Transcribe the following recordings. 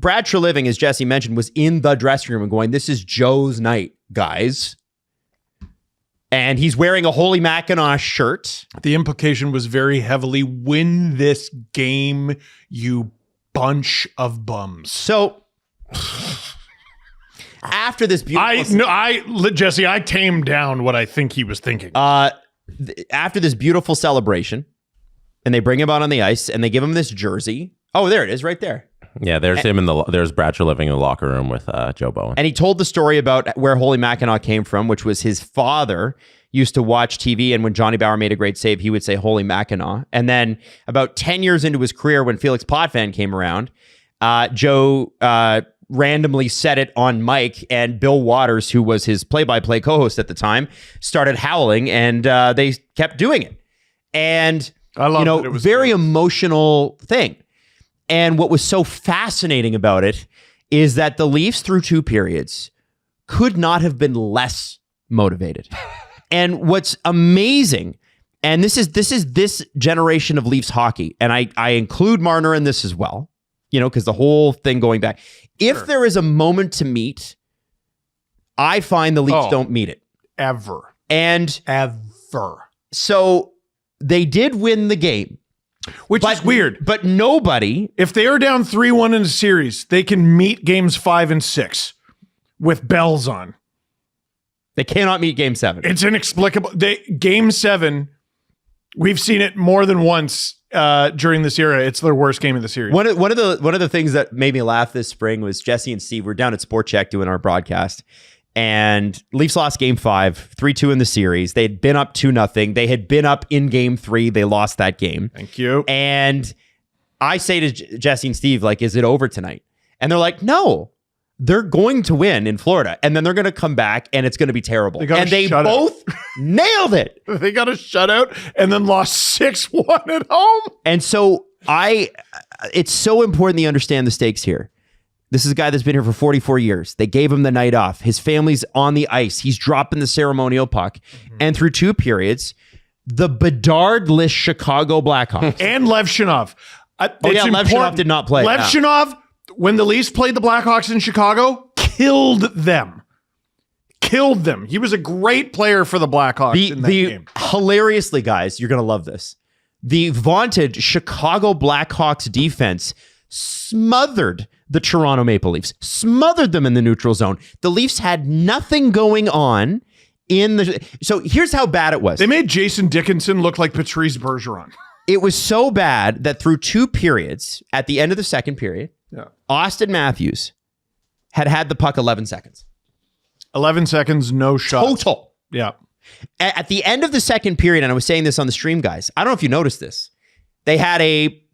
Brad Treliving, as Jesse mentioned, was in the dressing room and going, "This is Joe's night, guys." And he's wearing a Holy Mackinac shirt. The implication was very heavily, win this game, you bunch of bums. So after this beautiful... Jesse, I tamed down what I think he was thinking. After this beautiful celebration, and they bring him out on the ice, and they give him this jersey. Oh, there it is, right there. Yeah, there's there's Brad Treliving in the locker room with Joe Bowen. And he told the story about where Holy Mackinac came from, which was his father used to watch TV, and when Johnny Bauer made a great save, he would say Holy Mackinac. And then about 10 years into his career, when Felix Potvin came around, Joe randomly said it on mic, and Bill Waters, who was his play-by-play co-host at the time, started howling, and they kept doing it. And I love that it was very emotional thing. And what was so fascinating about it is that the Leafs, through 2 periods, could not have been less motivated. And what's amazing, and this is this generation of Leafs hockey, and I include Marner in this as well, because the whole thing going back. If there is a moment to meet, I find the Leafs don't meet it. Ever. So they did win the game. Which is weird. But nobody... If they are down 3-1 in a series, they can meet games 5 and 6 with bells on. They cannot meet game 7. It's inexplicable. Game 7, we've seen it more than once during this era. It's their worst game of the series. One of the things that made me laugh this spring was Jesse and Steve were down at Sport Check doing our broadcast, and Leafs lost game 5, 3-2 in the series. They had been up 2-0. They had been up in game 3. They lost that game. Thank you. And I say to Jesse and Steve, like, is it over tonight? And they're like, no, they're going to win in Florida. And then they're going to come back and it's going to be terrible. And they both nailed it. They got a shutout and then lost 6-1 at home. And so it's so important that you understand the stakes here. This is a guy that's been here for 44 years. They gave him the night off. His family's on the ice. He's dropping the ceremonial puck. Mm-hmm. And through 2 periods, the Bedard-less Chicago Blackhawks. And Lev Shinov. Lev Shinov did not play. Lev Shinov, when the Leafs played the Blackhawks in Chicago, killed them. He was a great player for the Blackhawks in that game. Hilariously, guys, you're going to love this. The vaunted Chicago Blackhawks defense smothered the Toronto Maple Leafs, smothered them in the neutral zone. The Leafs had nothing going on so here's how bad it was. They made Jason Dickinson look like Patrice Bergeron. It was so bad that through 2 periods, at the end of the second period, Austin Matthews had the puck 11 seconds. 11 seconds, no shot. Total. Yeah. At the end of the second period, and I was saying this on the stream, guys, I don't know if you noticed this, the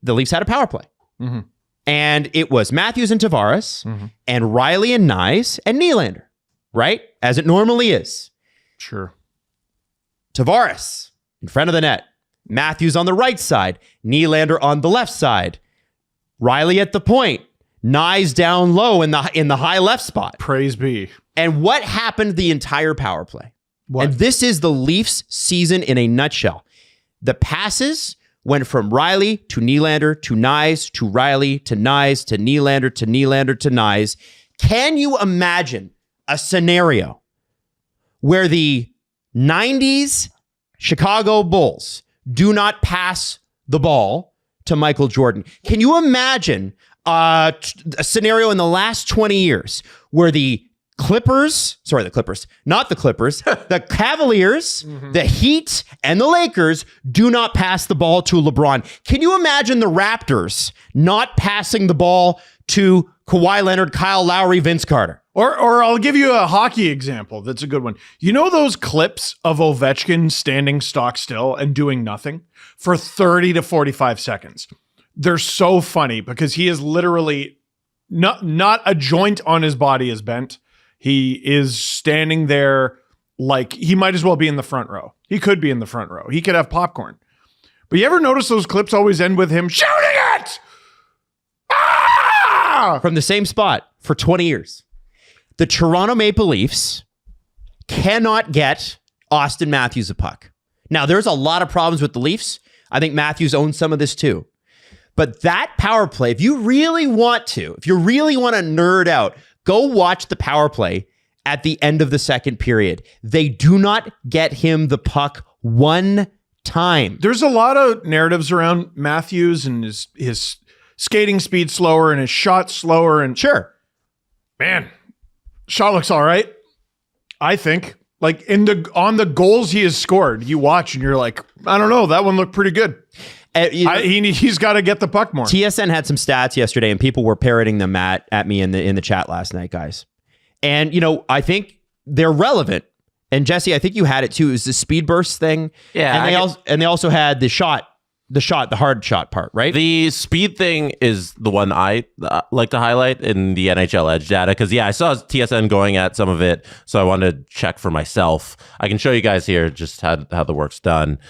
Leafs had a power play. Mm-hmm. And it was Matthews and Tavares, and Riley and Nyes and Nylander, right? As it normally is. Sure. Tavares in front of the net. Matthews on the right side. Nylander on the left side. Riley at the point. Nyes down low in the high left spot. Praise be. And what happened the entire power play? What? And this is the Leafs season in a nutshell. The passes went from Riley to Nylander to Nyes to Riley to Nyes to Nylander to Nylander to Nyes. Can you imagine a scenario where the 90s Chicago Bulls do not pass the ball to Michael Jordan? Can you imagine a scenario in the last 20 years where the Cavaliers, the Cavaliers, the Heat, and the Lakers do not pass the ball to LeBron? Can you imagine the Raptors not passing the ball to Kawhi Leonard, Kyle Lowry, Vince Carter? Or I'll give you a hockey example that's a good one. You know those clips of Ovechkin standing stock still and doing nothing for 30 to 45 seconds? They're so funny because he is literally not a joint on his body is bent. He is standing there like he might as well be in the front row. He could be in the front row. He could have popcorn. But you ever notice those clips always end with him shooting it? Ah! From the same spot for 20 years. The Toronto Maple Leafs cannot get Austin Matthews a puck. Now, there's a lot of problems with the Leafs. I think Matthews owns some of this too. But that power play, if you really want to nerd out, go watch the power play at the end of the second period. They do not get him the puck one time. There's a lot of narratives around Matthews and his skating speed slower and his shot slower. And Sure. man, shot looks all right. I think like on the goals he has scored, you watch and you're like, I don't know, that one looked pretty good. He's got to get the puck more. TSN had some stats yesterday, and people were parroting them at me in the chat last night, guys. And I think they're relevant. And Jesse, I think you had it too. It was the speed burst thing. Yeah, and they also had the hard shot part, right? The speed thing is the one I like to highlight in the NHL Edge data because, I saw TSN going at some of it, so I wanted to check for myself. I can show you guys here just how the work's done.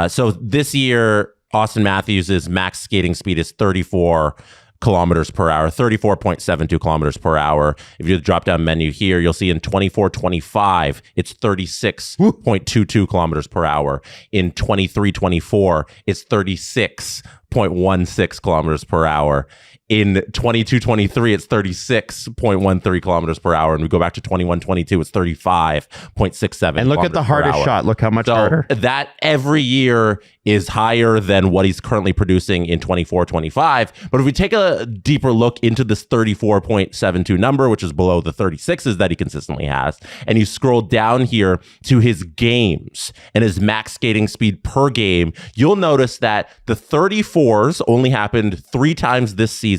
So this year, Austin Matthews' max skating speed is 34 kilometers per hour, 34.72 kilometers per hour. If you drop down menu here, you'll see in 24-25, it's 36.22 kilometers per hour. In 23-24, it's 36.16 kilometers per hour. In 22-23, it's 36.13 kilometers per hour. And we go back to 21-22, it's 35.67. And look at the hardest shot. Look how much harder. That every year is higher than what he's currently producing in 24-25. But if we take a deeper look into this 34.72 number, which is below the 36s that he consistently has, and you scroll down here to his games and his max skating speed per game, you'll notice that the 34s only happened 3 times this season.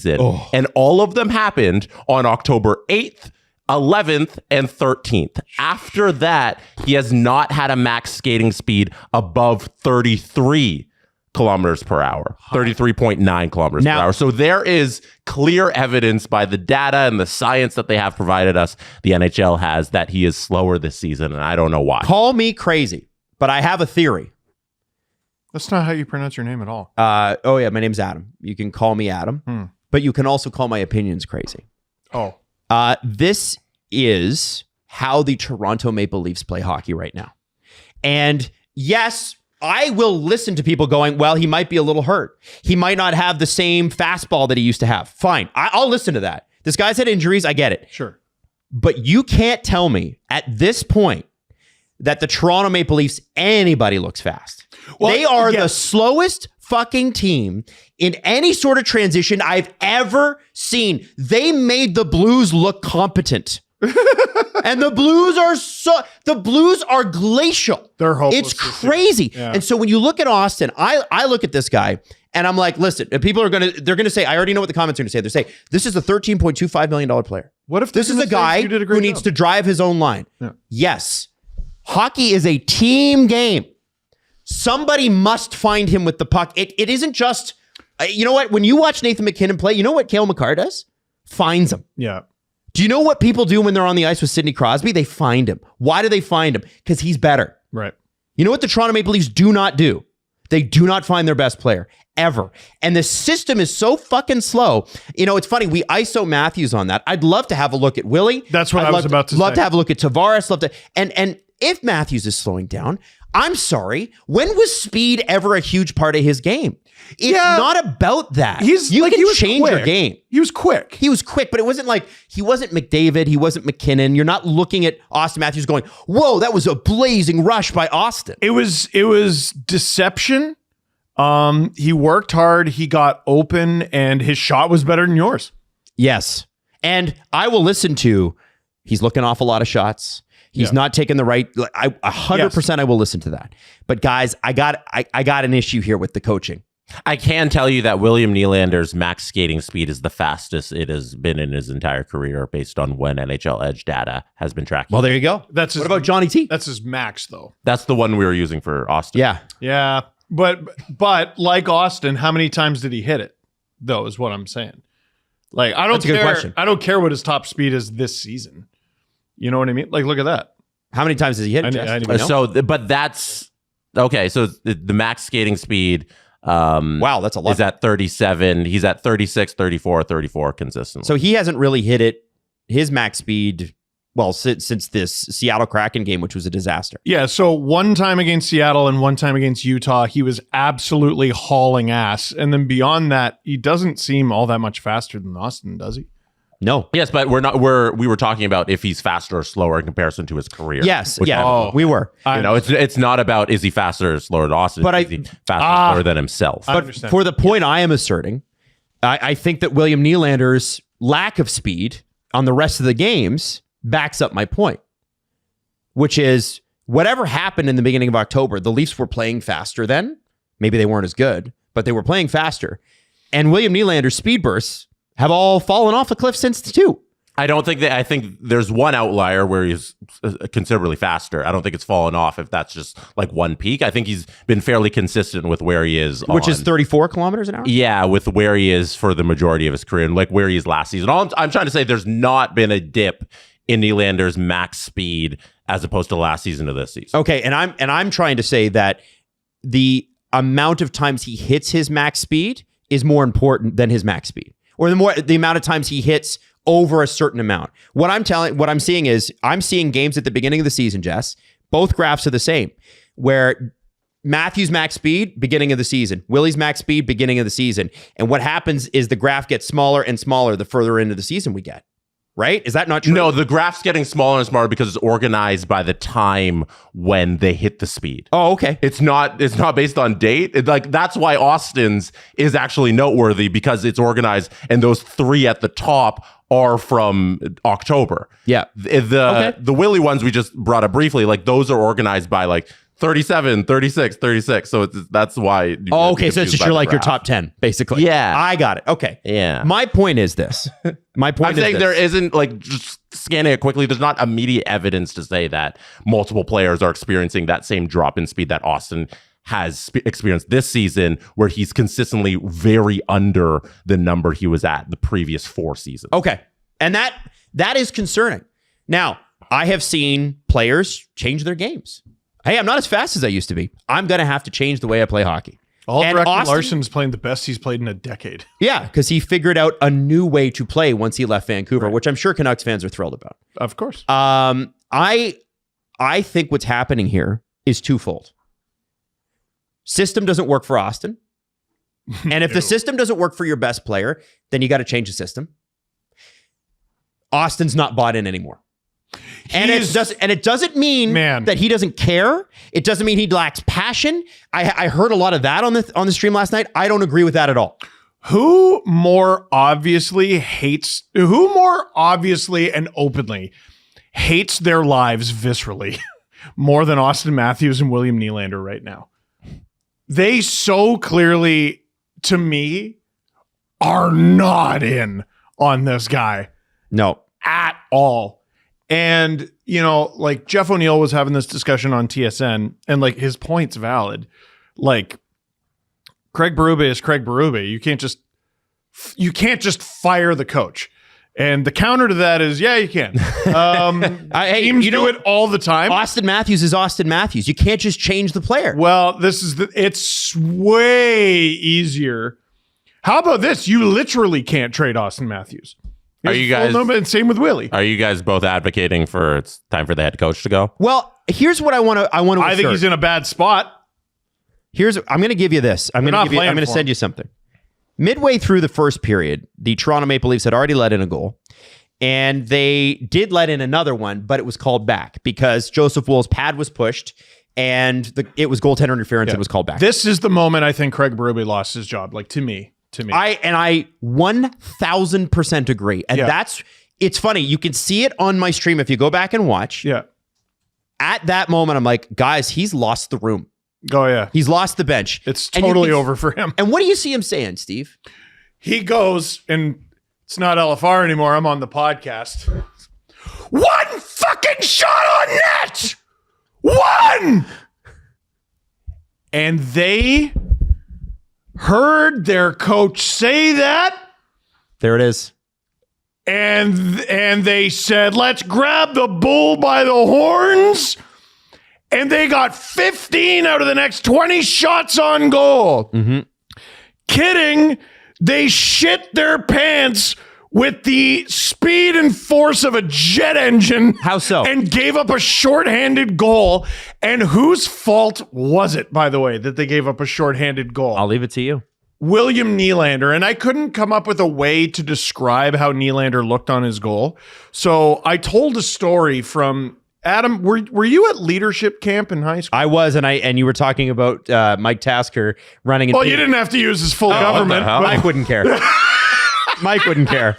And all of them happened on October 8th, 11th, and 13th. After that, he has not had a max skating speed above 33 kilometers per hour, 33.9 kilometers per hour. So there is clear evidence by the data and the science that they have provided us, the NHL has, that he is slower this season, and I don't know why. Call me crazy, but I have a theory. That's not how you pronounce your name at all. My name's Adam. You can call me Adam, but you can also call my opinions crazy. Oh. This is how the Toronto Maple Leafs play hockey right now. And yes, I will listen to people going, well, he might be a little hurt. He might not have the same fastball that he used to have. Fine. I'll listen to that. This guy's had injuries. I get it. Sure. But you can't tell me at this point that the Toronto Maple Leafs, anybody looks fast. Well, they are the slowest fucking team in any sort of transition I've ever seen. They made the Blues look competent. And the Blues are glacial. They're hopeless. It's crazy. Yeah. And so when you look at Austin, I look at this guy and I'm like, listen, people they're gonna say, I already know what the comments are gonna say. They're saying, this is a $13.25 million player. What if this is a guy who needs to drive his own line? Yeah. Yes. Hockey is a team game. Somebody must find him with the puck. It isn't just, you know what? When you watch Nathan McKinnon play, you know what Cale Makar does? Finds him. Yeah. Do you know what people do when they're on the ice with Sidney Crosby? They find him. Why do they find him? Because he's better. Right. You know what the Toronto Maple Leafs do not do? They do not find their best player, ever. And the system is so fucking slow. It's funny. We ISO Matthews on that. I'd love to have a look at Willie. That's what I was about to say. Love to have a look at Tavares. And if Matthews is slowing down, I'm sorry, when was speed ever a huge part of his game? It's not about that. You can change your game. He was quick. He was quick, but it wasn't like, he wasn't McDavid, he wasn't McKinnon. You're not looking at Austin Matthews going, whoa, that was a blazing rush by Austin. It was deception. He worked hard, he got open, and his shot was better than yours. Yes. And I will listen to, he's looking off a lot of shots. He's not taking the right. 100% I will listen to that. But guys, I got an issue here with the coaching. I can tell you that William Nylander's max skating speed is the fastest it has been in his entire career based on when NHL Edge data has been tracking. Well, there you go. What about Johnny T? That's his max, though. That's the one we were using for Austin. Yeah. Yeah. But like Austin, how many times did he hit it, though, is what I'm saying. Like, I don't care. Good question. I don't care what his top speed is this season. You know what I mean? Like, look at that. How many times has he hit it? But that's okay. So the max skating speed. Wow, that's a lot. Is at 37. He's at 36, 34 consistently. So he hasn't really hit it. His max speed Well, since this Seattle Kraken game, which was a disaster. Yeah, so one time against Seattle and one time against Utah, he was absolutely hauling ass. And then beyond that, he doesn't seem all that much faster than Austin, does he? No. Yes, but we were talking about if he's faster or slower in comparison to his career. Yes. Which, We were. It's not about is he faster or slower than Austin, but is he faster or slower than himself. But for the point I am asserting, I think that William Nylander's lack of speed on the rest of the games backs up my point, which is whatever happened in the beginning of October, the Leafs were playing faster then. Maybe they weren't as good, but they were playing faster. And William Nylander's speed bursts have all fallen off the cliff since too. I think there's one outlier where he's considerably faster. I don't think it's fallen off if that's just like one peak. I think he's been fairly consistent with where he is. Which is 34 kilometers an hour? Yeah, with where he is for the majority of his career and like where he is last season. I'm trying to say there's not been a dip in Nylander's max speed as opposed to last season to this season. Okay, and I'm trying to say that the amount of times he hits his max speed is more important than his max speed. Or the amount of times he hits over a certain amount. What I'm seeing is I'm seeing games at the beginning of the season, Jess. Both graphs are the same, where Matthews' max speed, beginning of the season. Willie's max speed, beginning of the season. And what happens is the graph gets smaller and smaller the further into the season we get. Right? Is that not true? No, the graph's getting smaller and smaller because it's organized by the time when they hit the speed. Oh, okay. It's not based on date. That's why Austin's is actually noteworthy because it's organized and those three at the top are from October. Yeah. The Willie ones we just brought up briefly, like those are organized by like 37, 36, 36. So that's why. Oh, okay. So it's just your top 10, basically. Yeah. I got it. Okay. Yeah. My point is this. I'm saying there isn't, like, just scanning it quickly, there's not immediate evidence to say that multiple players are experiencing that same drop in speed that Austin has experienced this season, where he's consistently very under the number he was at the previous 4 seasons. Okay. And that is concerning. Now, I have seen players change their games. Hey, I'm not as fast as I used to be. I'm going to have to change the way I play hockey. Larson's playing the best he's played in a decade. Yeah, because he figured out a new way to play once he left Vancouver, which I'm sure Canucks fans are thrilled about. Of course. I think what's happening here is twofold. System doesn't work for Austin. And if the system doesn't work for your best player, then you got to change the system. Austin's not bought in anymore. And it doesn't mean that he doesn't care. It doesn't mean he lacks passion. I heard a lot of that on the stream last night. I don't agree with that at all. Who more obviously and openly hates their lives viscerally more than Austin Matthews and William Nylander right now? They so clearly, to me, are not in on this guy. No. At all. And, like Jeff O'Neill was having this discussion on TSN, and like his point's valid. Like, Craig Berube is Craig Berube. You can't just fire the coach. And the counter to that is, yeah, you can. Teams do it all the time. Austin Matthews is Austin Matthews. You can't just change the player. Well, it's way easier. How about this? You literally can't trade Austin Matthews. Are you guys? And same with Willie. Are you guys both advocating for it's time for the head coach to go? Well, here's what I want to. I think he's in a bad spot. I'm going to give you this. I'm going to send you something. Midway through the first period, the Toronto Maple Leafs had already let in a goal, and they did let in another one, but it was called back because Joseph Wool's pad was pushed, and it was goaltender interference. It was called back. This is the moment I think Craig Berube lost his job. Like to me. I 1000% agree. And it's funny. You can see it on my stream if you go back and watch. Yeah. At that moment, I'm like, guys, he's lost the room. Oh, yeah. He's lost the bench. It's totally over for him. And what do you see him saying, Steve? He goes, and it's not LFR anymore. I'm on the podcast. One fucking shot on net! One! And they heard their coach say that. There it is. And they said, let's grab the bull by the horns. And they got 15 out of the next 20 shots on goal. Mm-hmm. Kidding. They shit their pants with the speed and force of a jet engine. How so? And gave up a shorthanded goal. And whose fault was it, by the way, that they gave up a shorthanded goal? I'll leave it to you. William Nylander. And I couldn't come up with a way to describe how Nylander looked on his goal. So I told a story from Adam. Were you at leadership camp in high school? I was, and you were talking about Mike Tasker running. Well, you didn't have to use his full government. hell? Mike wouldn't care. Mike wouldn't care.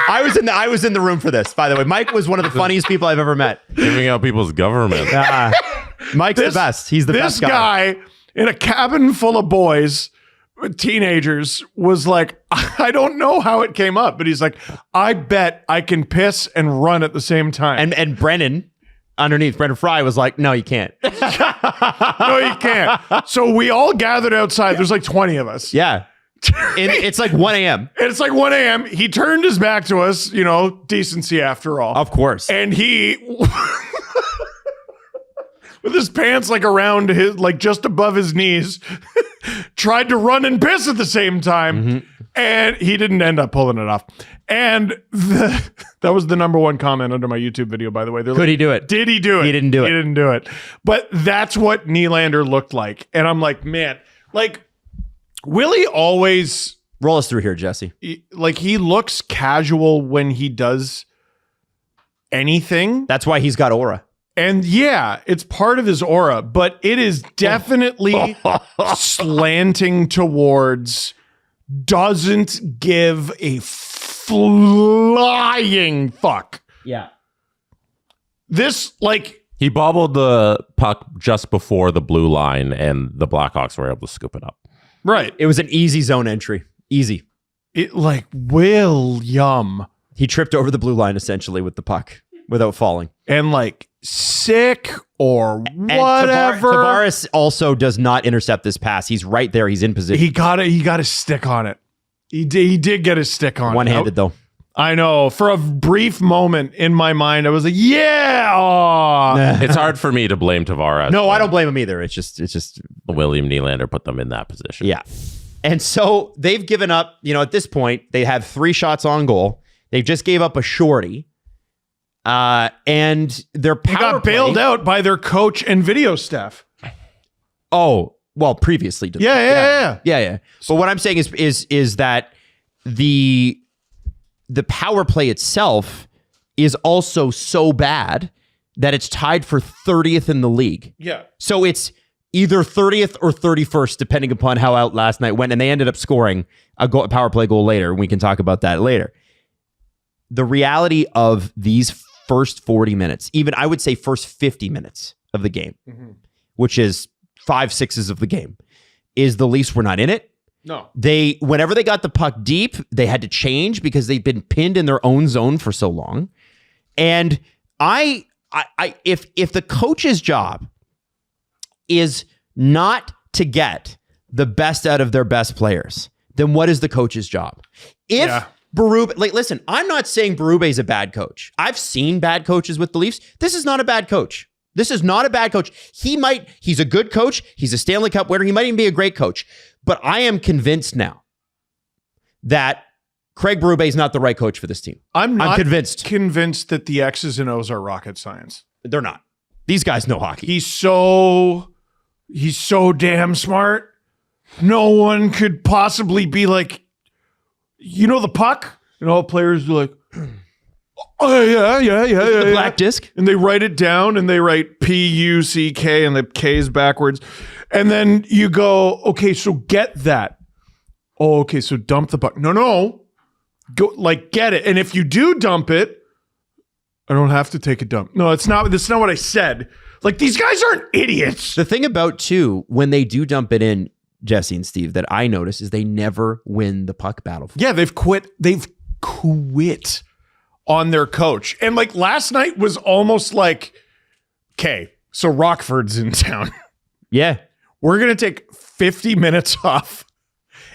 I was in the room for this, by the way. Mike was one of the funniest people I've ever met. Giving out people's government. Mike's the best. He's the best guy. This guy in a cabin full of boys, teenagers, was like, I don't know how it came up, but he's like, I bet I can piss and run at the same time. And Brennan Fry was like, no, you can't. No, you can't. So we all gathered outside. There's like 20 of us. Yeah. And it's like 1 a.m. And it's like 1 a.m. He turned his back to us, decency after all. Of course. And he, with his pants like around his, like just above his knees, tried to run and piss at the same time. Mm-hmm. And he didn't end up pulling it off. And that was the number one comment under my YouTube video, by the way. Could he do it? Did he do it? He didn't do it. He didn't do it. But that's what Nylander looked like. And I'm like, man, like, Willie always, roll us through here, Jesse. he looks casual when he does anything. That's why he's got aura. And yeah, it's part of his aura, but it is definitely slanting towards doesn't give a flying fuck. Yeah. This, He bobbled the puck just before the blue line, and the Blackhawks were able to scoop it up. right. It was an easy zone entry. Easy. William. He tripped over the blue line essentially with the puck without falling. And sick or And whatever. Tavares also does not intercept this pass. He's right there. He's in position. He got a stick on it. He did get a stick on it. One-handed though. I know. For a brief moment in my mind, I was like, yeah. Aw. It's hard for me to blame Tavares. No, I don't blame him either. It's just William Nylander put them in that position. yeah. And so they've given up, at this point, they have 3 shots on goal. They just gave up a shorty. And their power Got bailed play, out by their coach and video staff. Oh, well, previously. Yeah. But what I'm saying is that the power play itself is also so bad that it's tied for 30th in the league. Yeah. So it's either 30th or 31st, depending upon how out last night went. And they ended up scoring a power play goal later. We can talk about that later. The reality of these first 40 minutes, even I would say first 50 minutes of the game, which is 5/6 of the game, is the Leafs were not in it. No. Whenever they got the puck deep, they had to change because they've been pinned in their own zone for so long. And if the coach's job is not to get the best out of their best players, then what is the coach's job? If Berube, listen, I'm not saying Berube is a bad coach. I've seen bad coaches with the Leafs. This is not a bad coach. He's a good coach. He's a Stanley Cup winner. He might even be a great coach. But I am convinced now that Craig Berube is not the right coach for this team. I'm convinced that the X's and O's are rocket science. They're not. These guys know hockey. He's so damn smart. No one could possibly be like, the puck? And all players are like, oh, yeah. The black disc. And they write it down and they write P-U-C-K and the K is backwards. And then you go, okay, so get that. Oh, okay, so dump the puck. No. Go, get it. And if you do dump it, I don't have to take a dump. No, that's not what I said. These guys aren't idiots. The thing about, too, when they do dump it in, Jesse and Steve, that I notice is they never win the puck battle. Yeah, they've quit on their coach. And last night was almost like, okay, so Rockford's in town. Yeah. We're going to take 50 minutes off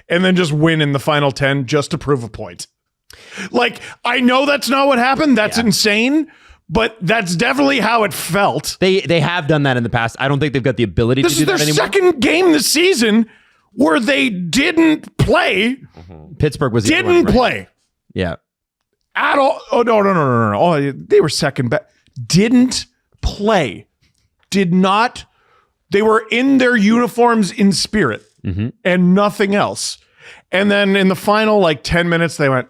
and then just win in the final 10 just to prove a point. I know that's not what happened. That's insane. But that's definitely how it felt. They have done that in the past. I don't think they've got the ability to do that anymore. This is their second game this season where they didn't play. Pittsburgh was didn't play. Yeah. at all. Oh, no. Oh, they were second best. Didn't play. Did not. They were in their uniforms in spirit and nothing else. And then in the final, like 10 minutes, they went,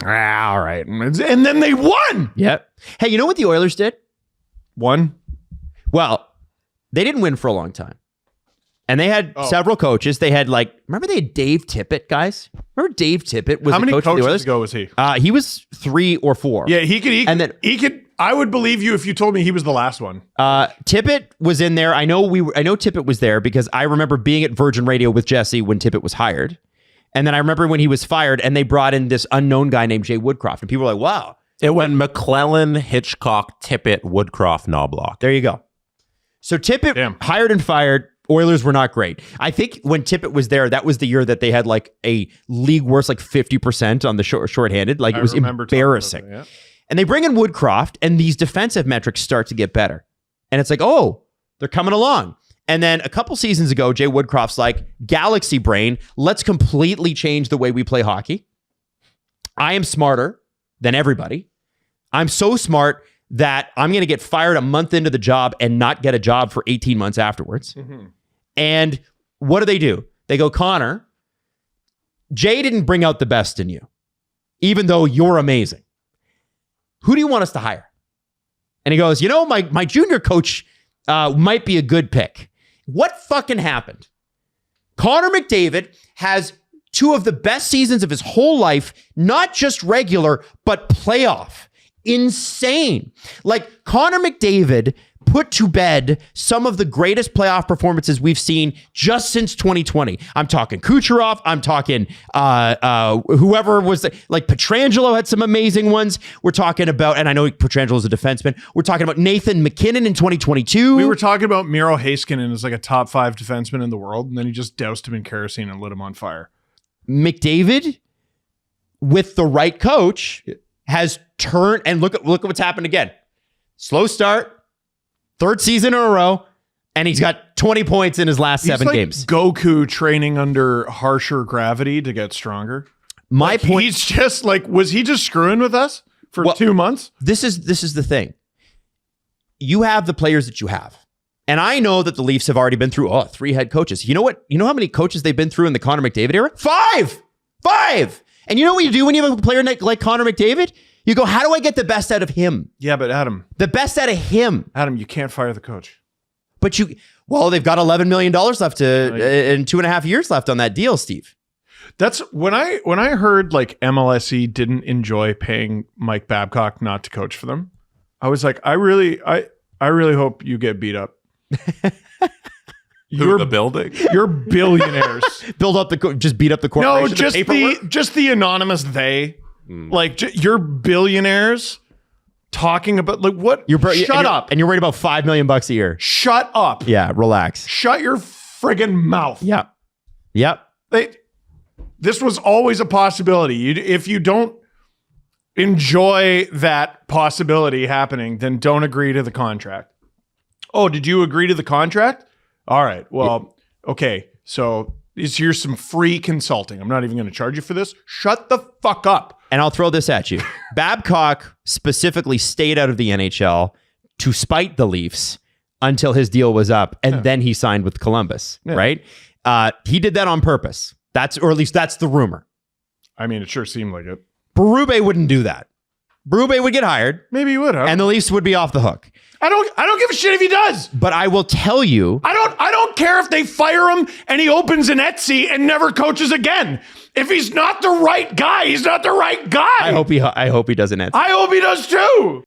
all right. And then they won. Yep. Hey, you know what the Oilers did? Won? Well, they didn't win for a long time. And they had several coaches. They had remember they had Dave Tippett, guys? Remember Dave Tippett was How the many coach of the Oilers? coaches ago was he? He was 3 or 4. Yeah, he could. I would believe you if you told me he was the last one. Tippett was in there. I know Tippett was there because I remember being at Virgin Radio with Jesse when Tippett was hired. And then I remember when he was fired and they brought in this unknown guy named Jay Woodcroft. And people were like, wow. It went McClellan, Hitchcock, Tippett, Woodcroft, Knobloch. There you go. So Tippett hired and fired. Oilers were not great. I think when Tippett was there, that was the year that they had a league worst 50% on the shorthanded. It was embarrassing. That, yeah. And they bring in Woodcroft and these defensive metrics start to get better. And it's oh, they're coming along. And then a couple seasons ago, Jay Woodcroft's galaxy brain, let's completely change the way we play hockey. I am smarter than everybody. I'm so smart that I'm going to get fired a month into the job and not get a job for 18 months afterwards. Mm-hmm. And what do? They go, Connor, Jay didn't bring out the best in you, even though you're amazing. Who do you want us to hire? And he goes, my junior coach might be a good pick. What fucking happened? Connor McDavid has 2 of the best seasons of his whole life, not just regular, but playoff. Insane. Connor McDavid put to bed some of the greatest playoff performances we've seen just since 2020. I'm talking Kucherov. I'm talking whoever was Pietrangelo had some amazing ones. We're talking about, and I know Pietrangelo's a defenseman. We're talking about Nathan McKinnon in 2022. We were talking about Miro Heiskanen as a top 5 defenseman in the world, and then he just doused him in kerosene and lit him on fire. McDavid, with the right coach, has turned, and look at what's happened again. Slow start. 3rd season in a row, and he's got 20 points in his last 7 games. Goku training under harsher gravity to get stronger. My point. He's just was he just screwing with us for 2 months? This is the thing. You have the players that you have. And I know that the Leafs have already been through 3 head coaches. You know what? You know how many coaches they've been through in the Connor McDavid era? 5! And you know what you do when you have a player like Connor McDavid? You go, how do I get the best out of him? Yeah, but Adam. The best out of him. Adam, you can't fire the coach. But they've got $11 million left and 2.5 years left on that deal, Steve. That's when I heard MLSE didn't enjoy paying Mike Babcock not to coach for them. I was like, I really hope you get beat up. You're the building. You're billionaires. Just beat up the corporation. No, just the anonymous they. You're billionaires talking about what? Shut up. And you're worried about $5 million a year. Shut up. Yeah, relax. Shut your friggin' mouth. Yeah. Yep. This was always a possibility. If you don't enjoy that possibility happening, then don't agree to the contract. Oh, did you agree to the contract? All right. Well, okay. So here's some free consulting. I'm not even going to charge you for this. Shut the fuck up. And I'll throw this at you. Babcock specifically stayed out of the NHL to spite the Leafs until his deal was up, and then he signed with Columbus, right? He did that on purpose. Or at least that's the rumor. I mean, it sure seemed like it. Berube wouldn't do that. Berube would get hired. Maybe he would have. And the Leafs would be off the hook. I don't give a shit if he does. But I will tell you. I don't care if they fire him and he opens an Etsy and never coaches again. If he's not the right guy, he's not the right guy. I hope he does an Etsy. I hope he does too.